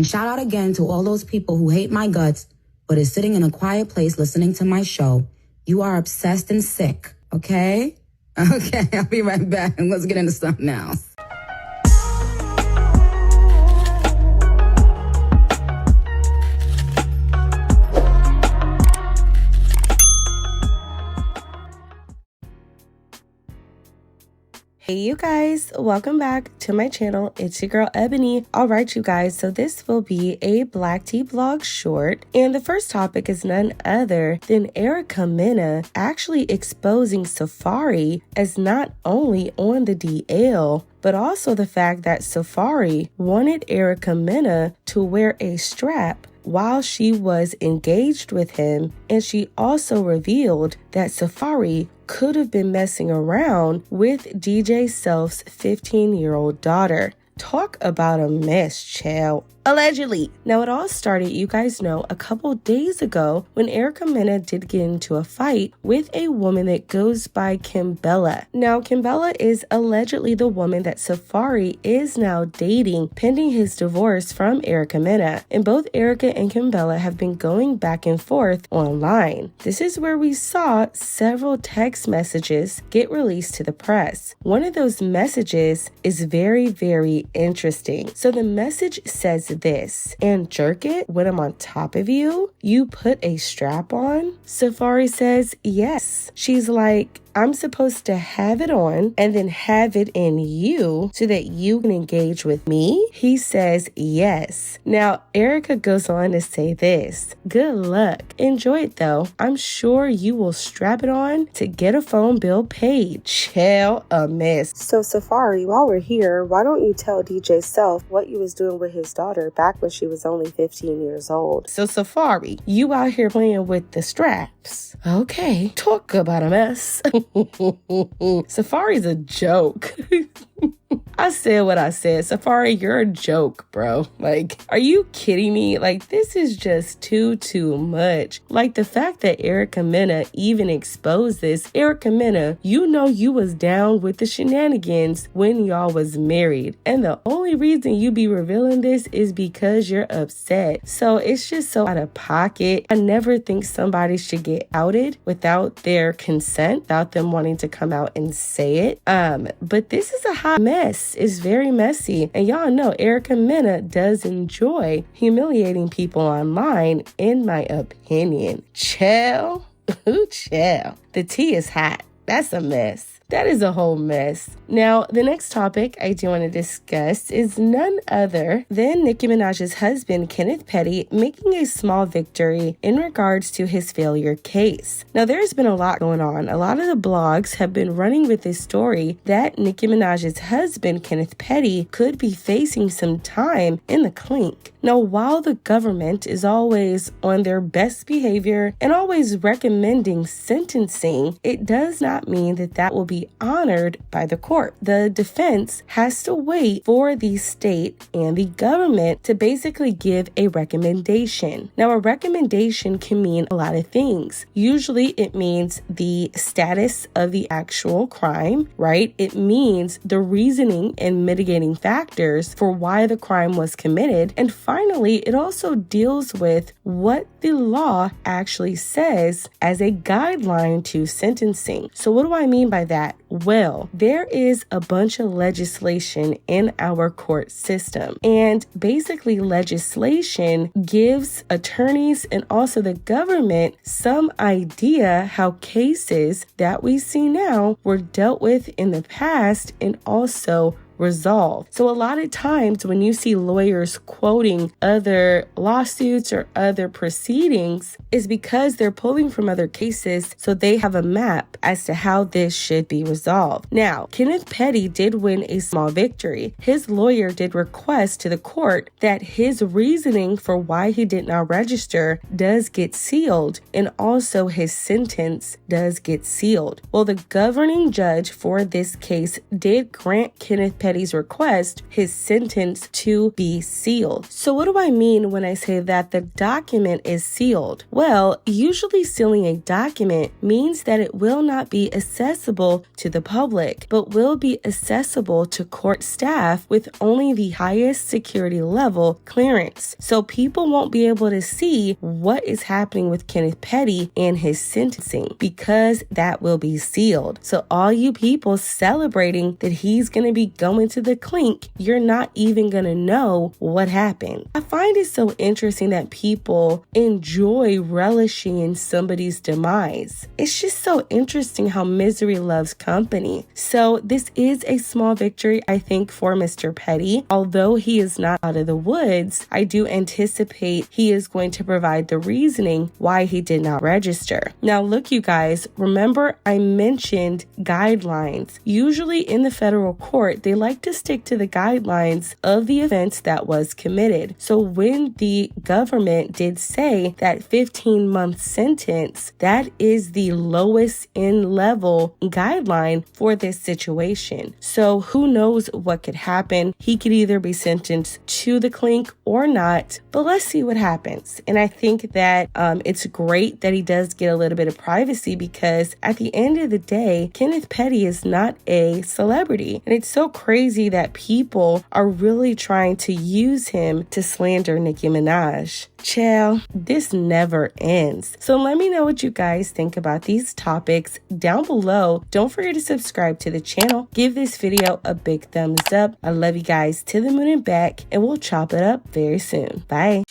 And shout out again to all those people who hate my guts, but is sitting in a quiet place listening to my show. You are obsessed and sick, okay? Okay, I'll be right back and let's get into something else. Hey you guys, welcome back to my channel. It's your girl Ebony. Alright you guys, so this will be a Black Tea blog short, and the first topic is none other than Mena actually exposing Safaree as not only on the DL, but also the fact that Safaree wanted Mena to wear a strap while she was engaged with him, and she also revealed that Safaree could have been messing around with DJ Self's 15-year-old daughter. Talk about a mess, child. Allegedly. Now, it all started, you guys know, a couple days ago when Mena did get into a fight with a woman that goes by Kimbella. Now, Kimbella is allegedly the woman that Safaree is now dating, pending his divorce from Mena. And both Erica and Kimbella have been going back and forth online. This is where we saw several text messages get released to the press. One of those messages is very, very interesting. So the message says this: and jerk it when I'm on top of you? You put a strap on? Safaree says yes. She's like, I'm supposed to have it on and then have it in you so that you can engage with me? He says yes. Now, Erica goes on to say this: good luck. Enjoy it though. I'm sure you will strap it on to get a phone bill paid. Chill a mess. So Safaree, while we're here, why don't you tell DJ Self what you was doing with his daughter back when she was only 15 years old? So Safaree, you out here playing with the straps. Okay, talk about a mess. Safaree's a joke. I said what I said. Safaree, you're a joke, bro. Like, are you kidding me? Like, this is just too much. Like, the fact that Mena even exposed this. Mena, you know you was down with the shenanigans when y'all was married. And the only reason you be revealing this is because you're upset. So it's just so out of pocket. I never think somebody should get outed without their consent, without them wanting to come out and say it. But this is a hot mess. It's very messy. And y'all know Mena does enjoy humiliating people online, in my opinion. Chill. Ooh, chill. The tea is hot. That's a mess. That is a whole mess. Now, the next topic I do want to discuss is none other than Nicki Minaj's husband, Kenneth Petty, making a small victory in regards to his failure case. Now, there's been a lot going on. A lot of the blogs have been running with this story that Nicki Minaj's husband, Kenneth Petty, could be facing some time in the clink. Now, while the government is always on their best behavior and always recommending sentencing, it does not mean that that will be honored by the court. The defense has to wait for the state and the government to basically give a recommendation. Now, a recommendation can mean a lot of things. Usually it means the status of the actual crime, right? It means the reasoning and mitigating factors for why the crime was committed. And finally, it also deals with what the law actually says as a guideline to sentencing. So what do I mean by that? Well, there is a bunch of legislation in our court system, and basically legislation gives attorneys and also the government some idea how cases that we see now were dealt with in the past and also resolved. So a lot of times when you see lawyers quoting other lawsuits or other proceedings is because they're pulling from other cases so they have a map as to how this should be resolved. Now, Kenneth Petty did win a small victory. His lawyer did request to the court that his reasoning for why he did not register does get sealed, and also his sentence does get sealed. Well, the governing judge for this case did grant Kenneth Petty's request his sentence to be sealed. So what do I mean when I say that the document is sealed? Well, usually sealing a document means that it will not be accessible to the public, but will be accessible to court staff with only the highest security level clearance. So people won't be able to see what is happening with Kenneth Petty and his sentencing because that will be sealed. So all you people celebrating that he's going to be going to the clink, you're not even going to know what happened. I find it so interesting that people enjoy relishing in somebody's demise. It's just so interesting how misery loves company. So this is a small victory, I think, for Mr. Petty. Although he is not out of the woods, I do anticipate he is going to provide the reasoning why he did not register. Now look, you guys, remember I mentioned guidelines. Usually in the federal court, they like to stick to the guidelines of the offense that was committed. So when the government did say that 15-month sentence, that is the lowest in level guideline for this situation. So who knows what could happen? He could either be sentenced to the clink or not, but let's see what happens. And I think that it's great that he does get a little bit of privacy because at the end of the day, Kenneth Petty is not a celebrity. And it's so crazy that people are really trying to use him to slander Nicki Minaj. Child, this never ends. So let me know what you guys think about these topics down below. Don't forget to subscribe to the channel. Give this video a big thumbs up. I love you guys to the moon and back, and we'll chop it up very soon. Bye.